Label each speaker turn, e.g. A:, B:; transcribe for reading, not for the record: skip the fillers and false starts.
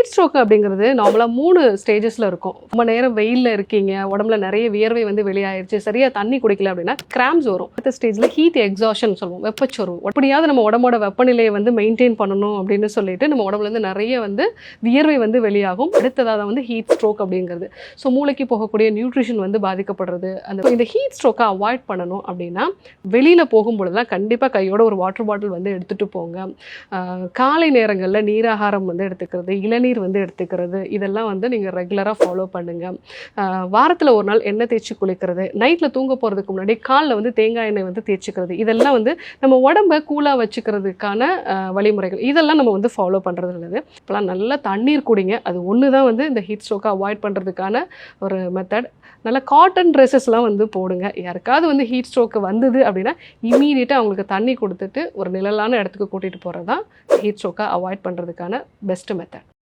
A: Heat stroke அப்படிங்கிறது நார்மலாக 3 ஸ்டேஜஸில் இருக்கும். ரொம்ப நேரம் வெயிலில் இருக்கீங்க, உடம்புல நிறைய வியர்வை வந்து வெளியாயிருச்சு, சரியாக தண்ணி குடிக்கல அப்படின்னா கிராம்ஸ் வரும். அடுத்த ஸ்டேஜில் ஹீட் எக்ஸாஷன் சொல்லுவோம், வெப்பச்சோர்வு. எப்படியாவது நம்ம உடம்போட வெப்பநிலையை வந்து மெயின்டைன் பண்ணணும் அப்படின்னு சொல்லிட்டு நம்ம உடம்புலேருந்து நிறைய வந்து வியர்வை வந்து வெளியாகும். அடுத்ததாக தான் வந்து ஹீட் ஸ்ட்ரோக் அப்படிங்கிறது. ஸோ மூளைக்கு போகக்கூடிய நியூட்ரிஷன் வந்து பாதிக்கப்படுறது. இந்த ஹீட் ஸ்ட்ரோக்கை அவாய்ட் பண்ணணும் அப்படின்னா வெளியில் போகும்பொழுதுலாம் கண்டிப்பாக கையோட ஒரு வாட்டர் பாட்டில் வந்து எடுத்துகிட்டு போங்க. காலை நேரங்களில் நீராகாரம் வந்து எடுத்துக்கிறது, இளநீர் வந்து எடுத்துக்கிறது, இதெல்லாம் வந்து நீங்கள் ரெகுலராக ஃபாலோ பண்ணுங்கள். வாரத்தில் ஒரு நாள் எண்ணெய் தேய்ச்சி குளிக்கிறது, நைட்டில் தூங்க போகிறதுக்கு முன்னாடி காலில் வந்து தேங்காய் எண்ணெய் வந்து தேய்ச்சிக்கிறது, இதெல்லாம் வந்து நம்ம உடம்பை கூலாக வச்சுக்கிறதுக்கான வழிமுறைகள். இதெல்லாம் நம்ம வந்து ஃபாலோ பண்ணுறது நல்லது. இப்போலாம் நல்லா தண்ணீர் குடிங்க. அது ஒன்று தான் வந்து இந்த ஹீட் ஸ்ட்ரோக்கை அவாய்ட் பண்ணுறதுக்கான ஒரு மெத்தட். நல்லா காட்டன் ட்ரெஸ்ஸஸ்லாம் வந்து போடுங்க. யாருக்காவது வந்து ஹீட் ஸ்ட்ரோக்கு வந்தது அப்படின்னா இமீடியட்டாக அவங்களுக்கு தண்ணி கொடுத்துட்டு ஒரு நிழலான இடத்துக்கு கூட்டிகிட்டு போகிறது தான் ஹீட் ஸ்ட்ரோக்கை அவாய்ட் பண்ணுறதுக்கான பெஸ்ட் மெத்தட்.